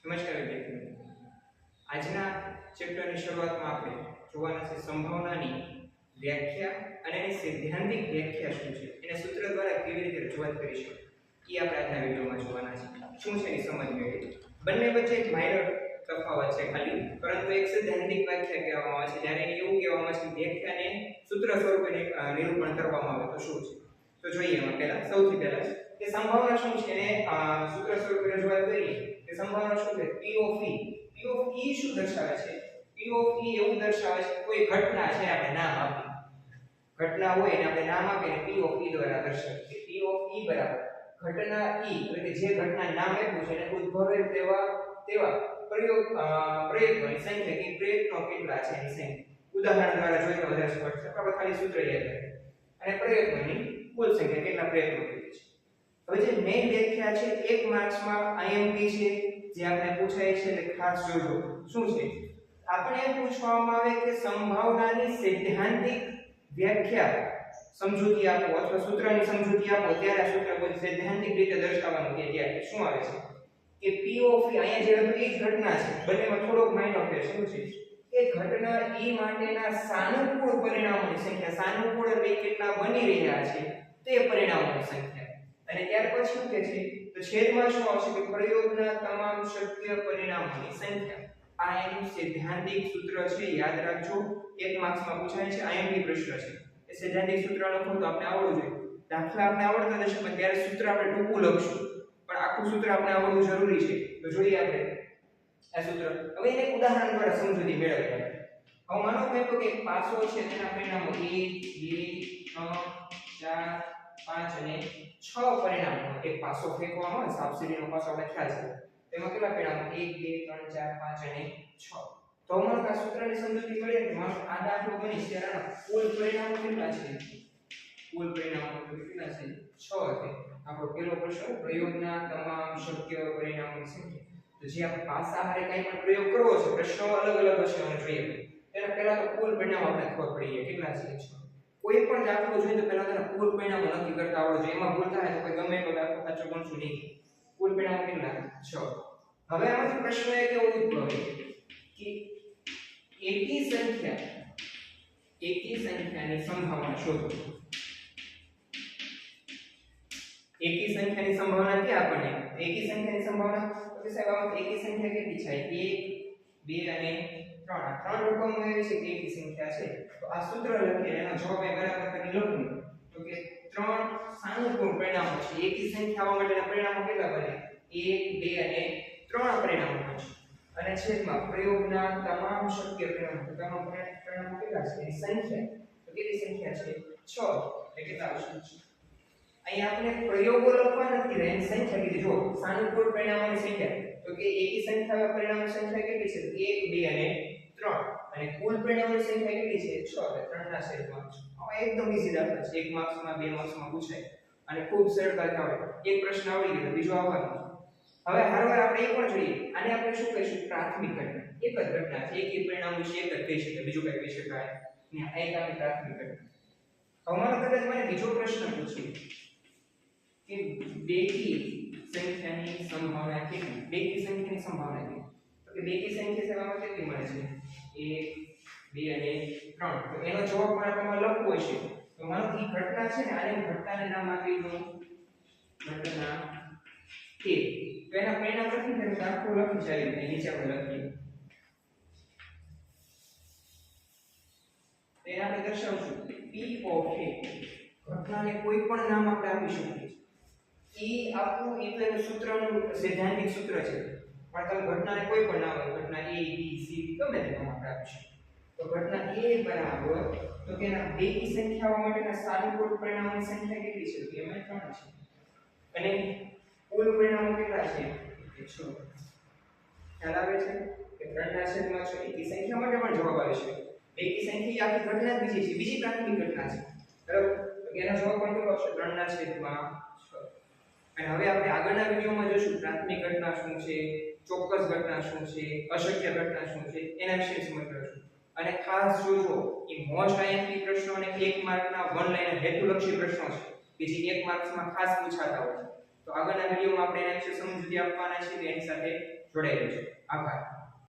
નમસ્કાર વિદ્યાર્થીઓ, આજના ચેપ્ટરની શરૂઆતમાં આપણે જોવાના છે સંભાવનાની વ્યાખ્યા અને એની સૈદ્ધાંતિક વ્યાખ્યા શું છે, એને સૂત્ર દ્વારા કેવી રીતે રજૂઆત કરી શકાય એ આપણે આજના વિડિયોમાં જોવાના છે. શું છે એની સમજ મેળવી. બંને વચ્ચે એક માઇનર તફાવત છે ખાલી, પરંતુ એક સૈદ્ધાંતિક વ્યાખ્યા કહેવામાં આવે છે. જ્યારે એવું કહેવામાં આવે છે કે વ્યાખ્યાને સૂત્ર સ્વરૂપે નિરૂપણ કરવામાં આવે તો શું છે. તો જોઈએ એમાં સૌથી પહેલા કે સંભાવના શું છે એને સૂત્ર સ્વરૂપે રજૂઆત કરીએ. કે સંભાવના શું છે? P of E. P of E શું દર્શાવે છે? P of E એવું દર્શાવે છે કોઈ ઘટના છે, આપણે નામ આપીએ. ઘટના હોય એને આપણે નામ આપીને P of E દ્વારા દર્શાવીએ. P of E બરાબર ઘટના E, એટલે કે જે ઘટના નામ આપ્યું છે એને ઉદ્ભવે તેવા પ્રયત્નોની સંખ્યા, કે પ્રયત્નો કેટલા છે એની સંખ્યા. ઉદાહરણ દ્વારા જોઈએ તો વધારે સ્પષ્ટ છે. આપણે ખાલી સૂત્ર યાદ રાખીએ. અને પ્રયત્નોની કુલ સંખ્યા, કેટલા પ્રયત્નો કરીએ છીએ. હવે જે મેઇન વ્યાખ્યા છે 1 માર્ક્સમાં IMP છે, જે આપણે પૂછાય છે, એટલે ખાસ જોજો. શું છે? આપણે પૂછવામાં આવે કે સંભાવનાની સૈદ્ધાંતિક વ્યાખ્યા સમજૂતી આપો અથવા સૂત્રની સમજૂતી આપો, ત્યારે આ સૂત્ર કોઈ સૈદ્ધાંતિક રીતે દર્શાવવાનું કે ત્યારે શું આવે છે કે P of E, અહીંયા જે હતું એ જ ઘટના છે, બંનેમાં થોડોક માઇનર ફેર. શું છે? એ ઘટના E માટેના સાનુકૂળ પરિણામોની સંખ્યા, સાનુકૂળ એટલે કેટલા બની રહ્યા છે તે પરિણામોની સંખ્યા. અને ત્યાર પછી શું કહે છે? તો છેદમાં શું આવશે કે પ્રયોગના તમામ શક્ય પરિણામોની સંખ્યા. આ એનું સૈદ્ધાંતિક સૂત્ર છે, યાદ રાખજો. 1 માર્ક્સમાં પૂછાય છે, IMP પ્રશ્ન છે. એ સૈદ્ધાંતિક સૂત્ર લખો તો આપણે આવડવું જોઈએ. દાખલા આપણે આવડતા જશે, પણ ત્યારે સૂત્ર આપણે ટૂંકું લખશું, પણ આખું સૂત્ર આપણે આવડવું જરૂરી છે. તો જોઈએ આપણે આ સૂત્ર. હવે એને ઉદાહરણ દ્વારા સમજૂતી મેળવીએ. હવે માનો કે એક પાસો છે, તેના પરિણામો 1 2 3 4 5 અને 6 પરિણામો. એક પાસો ફેંકવામાં આવે, સાપસીડીનો પાસો આપણે ખ્યાલ છે. તેમાં કેટલા પરિણામો? 1 2 3 4 5 અને 6. તો અમારું આ સૂત્રની સમજૂતી મળે કે મારો આ દાખલો બની ત્યારે કુલ પરિણામો કેટલા છે? કુલ પરિણામો કેટલા છે? 6 છે. આપણો પહેલો પ્રશ્ન, પ્રયોગના તમામ શક્ય પરિણામોની સંખ્યા. તો જે આપણે પાસા હારે કંઈ પણ પ્રયોગ કરવો છે, પ્રશ્નો અલગ અલગ હશે અને જોઈએ. તેના પહેલા તો કુલ પરિણામ આપણે ખબર પડી જાય કેટલા છે. 6. કોઈ પણ દાખલો જોઈએ તો પહેલા તેના કુલ પરિણામો નક્કી કરતા આવડવું જોઈએ. એમાં ભૂલ થાય તો કોઈ ગમે તો દાખલો સાચો ગણશું નહીં. કુલ પરિણામો કેટલા? 6. હવે આમાંથી પ્રશ્ન એ કેવો ઉદ્ભવે કે એકી સંખ્યાની સંભાવના શોધો. એકી સંખ્યાની સંભાવના કે આપણને એકી સંખ્યાની સંભાવના તો કે સાહેબ આમાં એકી સંખ્યા કેટલી છે? 1 2 અને 3. આ 3 રકમો એવી છે કે એકી સંખ્યા છે. તો આ સૂત્ર લખીએ, એનો જવાબ એ બરાબર કરી લખું તો કે 3 સાનુકૂળ પરિણામો છે. એકી સંખ્યા આવવા માટેના પરિણામો કેટલા બને? 1 2 અને 3 પરિણામો છે. અને છેદમાં પ્રયોગના તમામ શક્ય પરિણામો. તમામ પરિણામો કેટલા છે? એની સંખ્યા. તો કેટલી સંખ્યા છે? 6. એટલે કેટલા આવશે? અહીંયા આપણે પ્રયોગો લખવા નથી રહ્યા, એની સંખ્યા કીધી. જો સાનુકૂળ પરિણામોની સંખ્યા, તો કે એકી સંખ્યા પરિણામોની સંખ્યા કેટલી છે? 1 2 અને 3. અને કુલ પરિણામોની સંખ્યા કેટલી છે? 6. એટલે 3 ના છેદમાં 6. હવે એકદમ ઈઝી દાખલા છે. 1 માર્ક્સમાં 2 માર્ક્સમાં પૂછાય અને ખૂબ સરળતાથી આવડે. એક પ્રશ્ન આવડી ગયો, બીજો આવવાનો. હવે હરવાર આપણે એ પણ જોઈએ. આને આપણે શું કહીશું? પ્રાથમિક ઘટના. એક જ ઘટના છે, એકી પરિણામ વિશે એક જ કહી શકાય, બીજું કંઈ કહી શકાય નહીં. આ એક આપણી પ્રાથમિક ઘટના. હવે માનો કદાચ મને બીજો પ્રશ્ન પૂછ્યો કે બેકી સંખ્યાની સંભાવના કેટલી? બેકી સંખ્યાની સંભાવના કેટલી? તો કે બેકી સંખ્યા સેવામાં કેટલી મળે છે? 1 2 અને 3. તો એનો જવાબ પણ આપણે લખવો છે. તો માનો કે ઘટના છે ને, આને ઘટનાને નામ આપી દઉં ઘટના કે. તો એના પરિણામ લખીને તમે આખું લખી જાય. નીચે આપણે લખીએ તેને આપણે દર્શાવશું P of A. ઘટનાને કોઈ પણ નામ આપણે આપી શકીએ. E આપવું એ તો એનું સૂત્રનું સૈદ્ધાંતિક સૂત્ર છે, પણ તમે ઘટનાને કોઈ પણ નામ આપો, ઘટના A B C ગમે તે નામ આપણે આપી શકીએ. તો ઘટના A બરાબર તો કે એના બેકી સંખ્યાઓ માટેના સાનુકૂળ પરિણામોની સંખ્યા કેટલી છે? તો એમાં 3 છે. અને કુલ પરિણામો કેટલા છે? 6. ખ્યાલ આવે છે કે 3 ના છેદમાં 6 એકી સંખ્યા માટે પણ જવાબ આવી શકે. બેકી સંખ્યા આખી ઘટના જ બીજી છે, બીજી પ્રાથમિક ઘટના છે, બરાબર? તો એનો જવાબ પણ કેટલો આવશે? 3 ના છેદમાં 6. અને હવે આપણે આગળના વિડિયોમાં જોશું પ્રાથમિક ઘટના શું છે, ચોક્કસ ઘટના શું છે, અશક્ય ઘટના શું છે, એના વિશે સમજશું. અને ખાસ જોજો કે મોસ્ટ IMP પ્રશ્નો અને 1 માર્કના વન લાઇનર હેતુલક્ષી પ્રશ્નો છે કે જે 1 માર્ક્સમાં ખાસ પૂછાતા હોય છે. તો આગળના વિડિયોમાં આપણે એના વિશે સમજૂતી આપવાના છે. એની સાથે જોડાયેલું છે. આભાર.